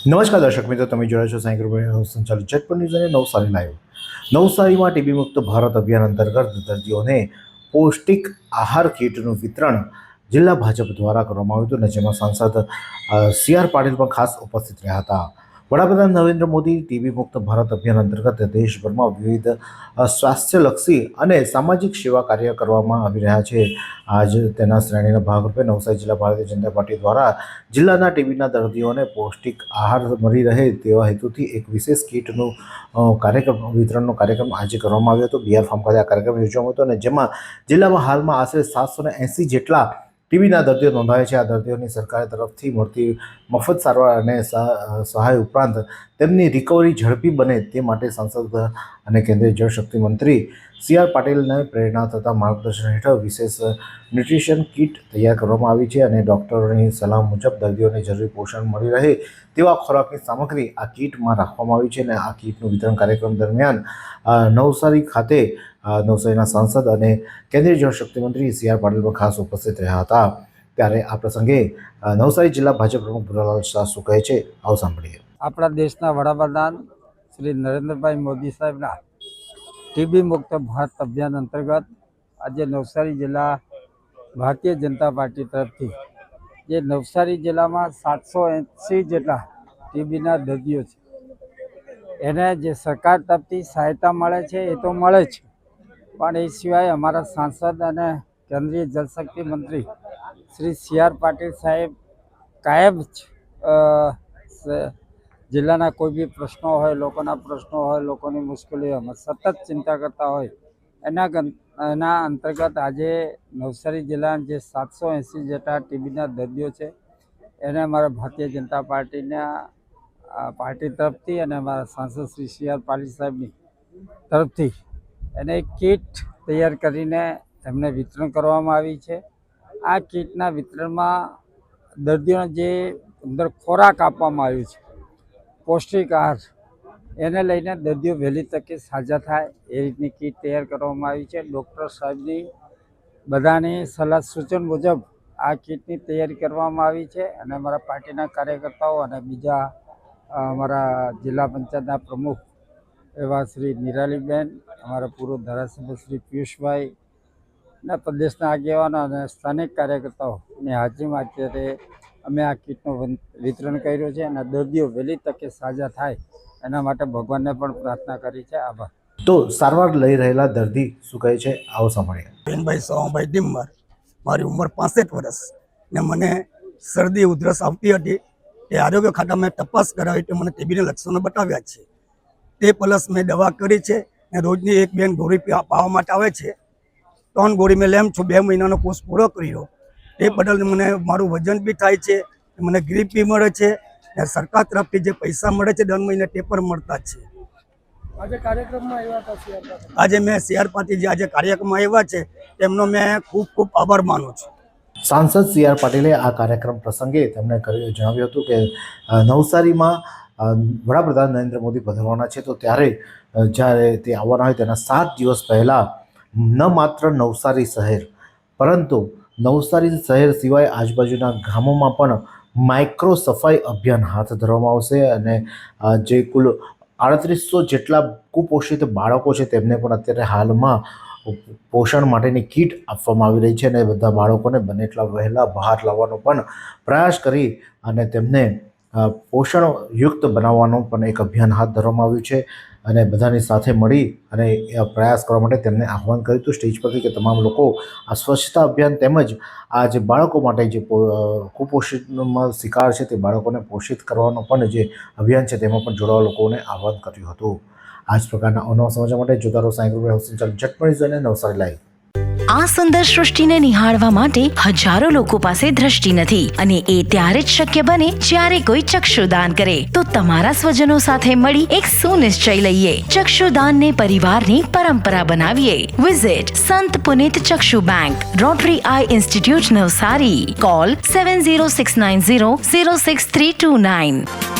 નમસ્કાર દર્શક મિત્રો, તમે જોડ્યા છો સાંઈ સંચાલિત ઝટપટ ન્યૂઝ અને નવસારી લાઈવ. નવસારીમાં ટીબી મુક્ત ભારત અભિયાન અંતર્ગત દર્દીઓને પૌષ્ટિક આહાર કીટનું વિતરણ જિલ્લા ભાજપ દ્વારા કરવામાં આવ્યું હતું અને જેમાં સાંસદ સી.આર. પાટીલ પણ ખાસ ઉપસ્થિત રહ્યા હતા. વડાપ્રધાન નરેન્દ્ર મોદી ટીબી મુક્ત ભારત અભિયાન અંતર્ગત દેશભરમાં વિવિધ સ્વાસ્થ્યલક્ષી અને સામાજિક સેવા કાર્ય કરવામાં આવી રહ્યા છે. આજ તેના શ્રેણીના ભાગરૂપે નવસારી જિલ્લા ભારતીય જનતા પાર્ટી દ્વારા જિલ્લાના ટીબીના દર્દીઓને પૌષ્ટિક આહાર મળી રહે તેવા હેતુથી એક વિશેષ કીટનું વિતરણનો કાર્યક્રમ આજે કરવામાં આવ્યો હતો. બીઆર ફાર્મ ખાતે આ કાર્યક્રમ યોજવામાં હતો અને જેમાં જિલ્લામાં હાલમાં આશરે 780 જેટલા ટીબીના દર્દીઓ નોંધાયા છે. આ દર્દીઓની સરકાર તરફથી મળતી મફત સારવાર અને સહાય ઉપરાંત તેમની રિકવરી ઝડપી બને તે માટે સાંસદ અને કેન્દ્રીય જળશક્તિ મંત્રી સી.આર. પાટીલને પ્રેરણા તથા માર્ગદર્શન હેઠળ વિશેષ ન્યુટ્રિશન કીટ તૈયાર કરવામાં આવી છે અને ડૉક્ટરોની સલાહ મુજબ દર્દીઓને જરૂરી પોષણ મળી રહે તેવા ખોરાકની સામગ્રી આ કીટમાં રાખવામાં આવી છે. અને આ કીટનું વિતરણ કાર્યક્રમ દરમિયાન નવસારી ખાતે નવસારીના સાંસદ અને કેન્દ્રીય જળશક્તિ મંત્રી સી.આર. પાટીલ પણ ખાસ ઉપસ્થિત રહ્યા હતા. ત્યારે આ પ્રસંગે નવસારી જિલ્લા ભાજપ પ્રમુખ ભુરાલાલ શાહ શું કહે છે, આવો સાંભળીએ. આપણા દેશના વડાપ્રધાન શ્રી નરેન્દ્રભાઈ મોદી સાહેબના ટીબી મુક્ત ભારત અભિયાન અંતર્ગત આજે નવસારી જિલ્લા ભારતીય જનતા પાર્ટી તરફથી જે નવસારી જિલ્લામાં 780 જેટલા ટીબીના દર્દીઓ છે એને જે સરકાર તરફથી સહાયતા મળે છે એ તો મળે છે, પણ એ સિવાય અમારા સાંસદ અને કેન્દ્રીય જળશક્તિ મંત્રી શ્રી સી.આર. પાટીલ સાહેબ કાયમ જ જિલ્લાના કોઈ બી પ્રશ્નો હોય, લોકોના પ્રશ્નો હોય, લોકોની મુશ્કેલીઓમાં સતત ચિંતા કરતા હોય એના અંતર્ગત આજે નવસારી જિલ્લાના જે 780 જેટલા ટીબીના દર્દીઓ છે એને અમારા ભારતીય જનતા પાર્ટી તરફથી અને અમારા સાંસદ શ્રી સી.આર. પાટીલ સાહેબની તરફથી એને એક કીટ તૈયાર કરીને એમને વિતરણ કરવામાં આવી છે. આ કીટના વિતરણમાં દર્દીઓને જે અંદર ખોરાક આપવામાં આવ્યો છે, પૌષ્ટિક આહાર, એને લઈને દર્દીઓ વહેલી તકે સાજા થાય એ રીતની કીટ તૈયાર કરવામાં આવી છે. ડૉક્ટર સાહેબની બધાની સલાહ સૂચન મુજબ આ કીટની તૈયારી કરવામાં આવી છે અને અમારા પાર્ટીના કાર્યકર્તાઓ અને બીજા અમારા જિલ્લા પંચાયતના પ્રમુખ એવા શ્રી નિરાલીબેન, અમારા પૂર્વ ધારાસભ્ય શ્રી પિયુષભાઈ અને પ્રદેશના આગેવાનો અને સ્થાનિક કાર્યકર્તાઓની હાજરીમાં અત્યારે અમે આ કીટનું વિતરણ કર્યું છે અને દર્દીઓ વહેલી તકે સાજા થાય એના માટે ભગવાનને પણ પ્રાર્થના કરી છે. આભાર. તો સારવાર લઈ રહેલા દર્દી શું કહે છે, આવો સાંભળીએ. બેનભાઈ સોમાભાઈ ડિમ્બર, મારી ઉંમર 65 વર્ષ ને મને શરદી ઉધરસ આવતી હતી. એ આરોગ્ય ખાતામાં તપાસ કરાવી તો મને ટીબીના લક્ષણો બતાવ્યા છે. તે પ્લસ મેં દવા કરી છે ને રોજની 1 બેન ગોળી પાવા માટે આવે છે. 3 ગોળી મેં લેમ છું. 2 મહિનાનો કોર્સ પૂરો કર્યો. તે બદલ મને મારું વજન બી થાય છે, મને ગ્રીપ બી મળે છે ને સરકાર તરફથી જે પૈસા મળે છે દર મહિને તે પણ મળતા જ છે. આજે કાર્યક્રમમાં આવ્યા હતા આજે મેં સી.આર. પાટીલ જે આજે કાર્યક્રમમાં આવ્યા છે તેમનો મેં ખૂબ ખૂબ આભાર માનું છું. સાંસદ સી.આર. પાટીલે આ કાર્યક્રમ પ્રસંગે તેમણે જણાવ્યું હતું કે નવસારીમાં વડાપ્રધાન નરેન્દ્ર મોદી પધારવાના છે, તો ત્યારે જ્યારે તે આવવાના હોય તેના 7 દિવસ પહેલાં ન માત્ર નવસારી શહેર પરંતુ નવસારી શહેર સિવાય આજુબાજુના ગામોમાં પણ માઇક્રો સફાઈ અભિયાન હાથ ધરવામાં આવશે અને જે કુલ 3800 જેટલા કુપોષિત બાળકો છે તેમને પણ અત્યારે હાલમાં પોષણ માટેની કીટ આપવામાં આવી રહી છે અને બધા બાળકોને બને એટલા વહેલા બહાર લાવવાનો પણ પ્રયાસ કરી અને તેમને પોષણયુક્ત બનાવવાનો પણ એક અભિયાન હાથ ધરવામાં આવ્યું છે. અને બધાની સાથે મળી અને પ્રયાસ કરવા માટે તેમને આહ્વાન કર્યું હતું સ્ટેજ પરથી કે તમામ લોકો આ સ્વચ્છતા અભિયાન તેમજ આ જે બાળકો માટે જે કુપોષિતમાં શિકાર છે તે બાળકોને પોષિત કરવાનો પણ જે અભિયાન છે તેમાં પણ જોડાવા લોકોને આહ્વાન કર્યું હતું. આ જ પ્રકારના અવનવા સમાચાર માટે જોતા રહો સાંઈ ઝટપટ અને નવસારી લાઈવ. આ સુંદર સૃષ્ટિને નિહાળવા માટે હજારો લોકો પાસે દ્રષ્ટિ નથી અને એ ત્યારે જ શક્ય બને જ્યારે કોઈ ચક્ષુદાન કરે. તો તમારા સ્વજનો સાથે મળી એક સુનિશ્ચય લઈએ, ચક્ષુદાનને પરિવારની પરંપરા બનાવીએ. Visit Sant Punit Chakshu bank, rotary eye institute Navsari. Call 7069006329.